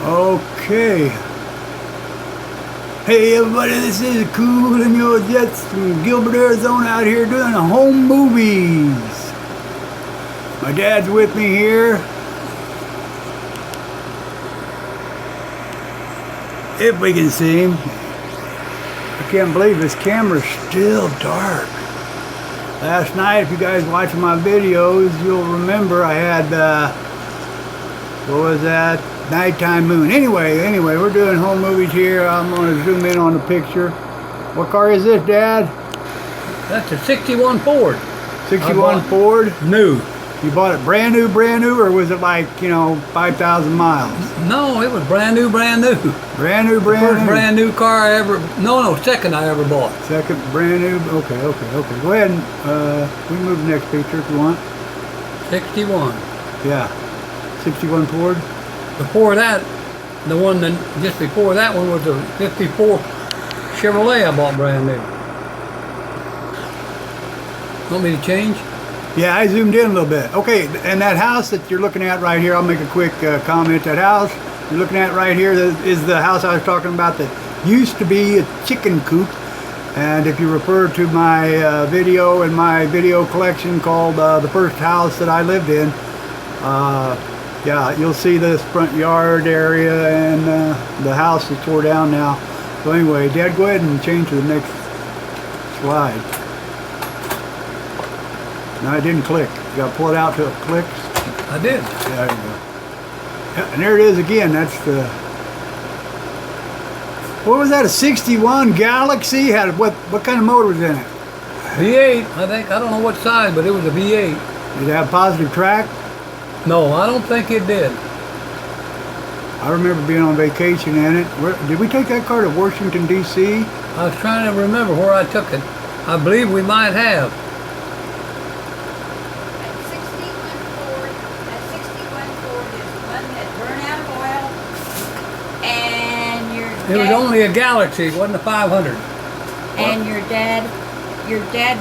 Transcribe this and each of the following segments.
Okay. Hey everybody, this is Cool and Your Jets from Gilbert, Arizona, out here doing home movies. My dad's with me here. If we can see him. I can't believe this camera's still dark. Last night, if you guys watching my videos, you'll remember I had, what was that? Nighttime moon. Anyway, we're doing home movies here. I'm going to zoom in on the picture. What car is this, Dad? That's a 61 Ford. 61 Ford? New. You bought it brand new, or was it like, 5,000 miles? No, it was brand new. Brand new, First brand new car I ever, second I ever bought. Second brand new, okay. Go ahead and, we can move the next picture if you want. 61. Yeah, 61 Ford. Before that, the one that, just before that one was a 54 Chevrolet I bought brand new. Want me to change? Yeah, I zoomed in a little bit. Okay, and that house that you're looking at right here, I'll make a quick comment. That house you're looking at right here is the house I was talking about that used to be a chicken coop. And if you refer to my video and my video collection called The First House That I Lived In, yeah, you'll see this front yard area and the house is tore down now. So anyway, Dad, go ahead and change to the next slide. No, it didn't click. You got to pull it out till it clicks. I did. There you go. Yeah, and there it is again. That's the... What was that? A 61 Galaxy? Had what kind of motor was in it? V8, I think. I don't know what size, but it was a V8. Did it have positive track? No, I don't think it did. I remember being on vacation in it. Did we take that car to Washington, D.C.? I was trying to remember where I took it. I believe we might have. It was only a Galaxy, it wasn't a 500. And your dad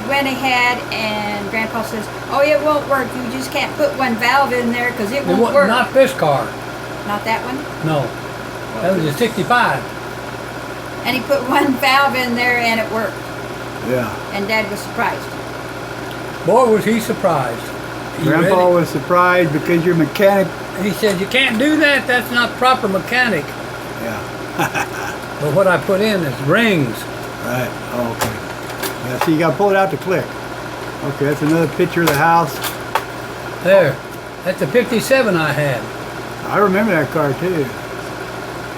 went ahead and Grandpa says, oh, it won't work. You just can't put one valve in there because it won't work. Not this car. Not that one? No. That was a 65. And he put one valve in there and it worked. Yeah. And Dad was surprised. Boy, was he surprised. Grandpa was surprised because your mechanic... He said, you can't do that. That's not proper mechanic. Yeah. But what I put in is rings. Right. Oh, okay. Yeah, see, you got to pull it out to click. Okay, that's another picture of the house. There. That's a 57 I had. I remember that car, too.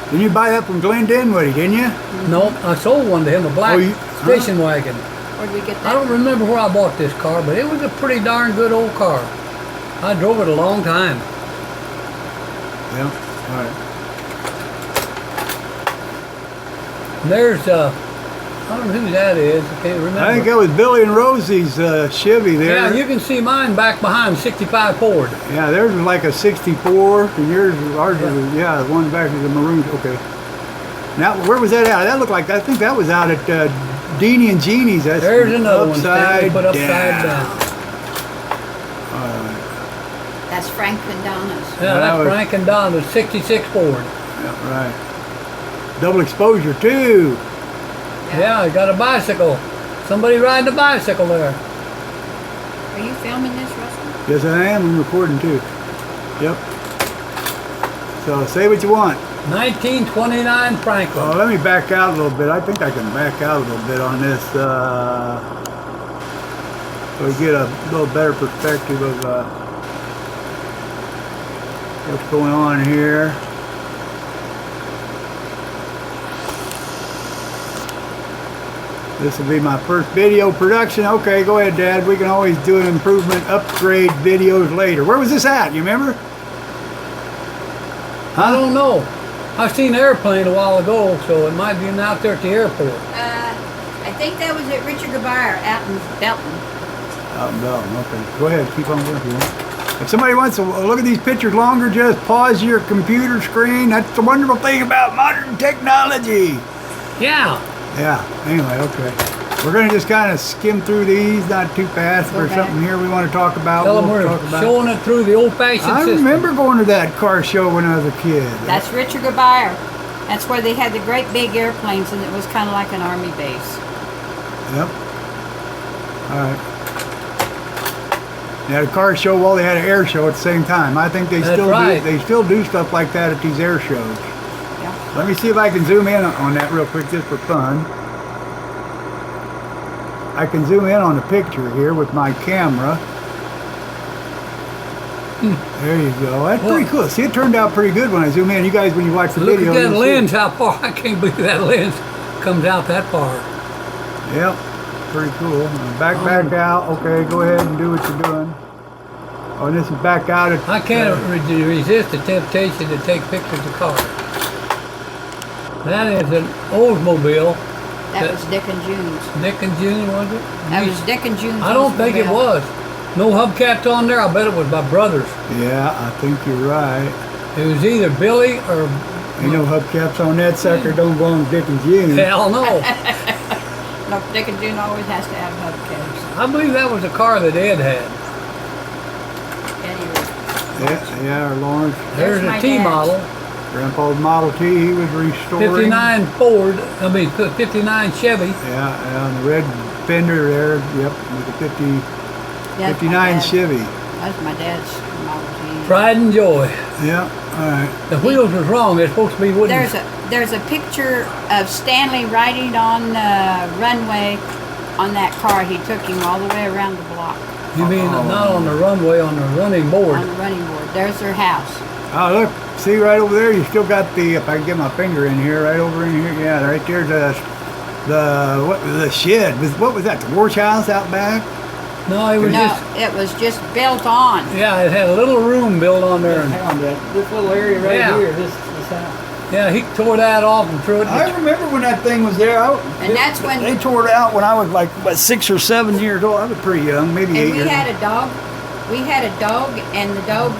Didn't you buy that from Glenn Dinwiddie, didn't you? No, I sold one to him, a black station wagon. Where'd we get that? I don't remember where I bought this car, but it was a pretty darn good old car. I drove it a long time. Yeah, all right. There's, I don't know who that is. I can't remember. I think that was Billy and Rosie's Chevy there. Yeah, you can see mine back behind 65 Ford. Yeah, theirs was like a 64, and ours was, yeah, the one back is a maroon. Okay. Now, where was that at? That looked like, I think that was out at Deanie and Jeannie's. That's There's another one. Put upside down. All right. That's Frank and Donna's. Yeah, that's Frank and Donna's 66 Ford. Yeah, right. Double exposure too. Yeah, I got a bicycle. Somebody riding a bicycle there. Are you filming this, Russell? Yes, I am. I'm recording too. Yep. So say what you want. 1929 Franklin. Oh, let me back out a little bit. I think I can back out a little bit on this so we get a little better perspective of what's going on here. This will be my first video production. Okay, go ahead, Dad. We can always do an improvement, upgrade videos later. Where was this at? You remember? Huh? I don't know. I seen an airplane a while ago, so it might be out there at the airport. I think that was at Richard Gebayer out in Belton. Out in Belton, okay. Go ahead, keep on going if you want. If somebody wants to look at these pictures longer, just pause your computer screen. That's the wonderful thing about modern technology. Yeah. Yeah, anyway, okay. We're going to just kind of skim through these, not too fast. If there's Okay. something here we want to talk about, Tell them we'll we're talk about. showing it through the old-fashioned I system. remember going to that car show when I was a kid. That's Richard Gebayer. That's where they had the great big airplanes, and it was kind of like an army base. Yep. All right. They had a car show while they had an air show at the same time. I think they That's still right. do. They still do stuff like that at these air shows. Yeah. Let me see if I can zoom in on that real quick, just for fun. I can zoom in on the picture here with my camera. There you go. That's pretty cool. See, it turned out pretty good when I zoom in. You guys, when you watch the Look video, at that you'll see it. lens, how far, I can't believe that lens comes out that far. Yep, pretty cool. Back out. Okay, go ahead and do what you're doing. Oh, and this is back out. At, I can't resist the temptation to take pictures of cars. That is an Oldsmobile. That was Dick and June's. Dick and June, was it? That was Dick and June's. I don't think it Oldsmobile. was. No hubcaps on there. I bet it was my brother's. Yeah, I think you're right. It was either Billy or Ain't no hubcaps on that sucker. Don't belong to Dick and June. hell no. No, Dick and June always has to have hubcaps. I believe that was a car that Ed had. Anyway, Yeah, or Lawrence. There's my a T dad's. model, Grandpa's Model T. He was restoring. 59 Ford. I mean 59 Chevy. Yeah, on the red fender there. Yep, with the 50, that's 59 my dad's. Chevy. That's my dad's Model T. Pride and joy. Yeah, all right. The wheels was wrong. They're supposed to be wooden. There's a picture of Stanley riding on the runway on that car. He took him all the way around the block You mean not on the runway, on the running board? on the running board. There's their house. Oh, look, see right over there, you still got the, if I can get my finger in here, right over in here, yeah, right there's the shed. What was that, the wash house out back? No, it was No, just, it was just built on. yeah, it had a little room built on there. And, On this little area right Yeah. here, this house. yeah, he tore that off and threw it. I remember when that thing was there. And that's when- they tore it out when I was like what, 6 or 7 years old. I was pretty young, maybe And 8 we years had old. a dog. We had a dog, and the dog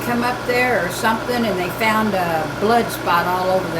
come up there or something, and they found a blood spot all over the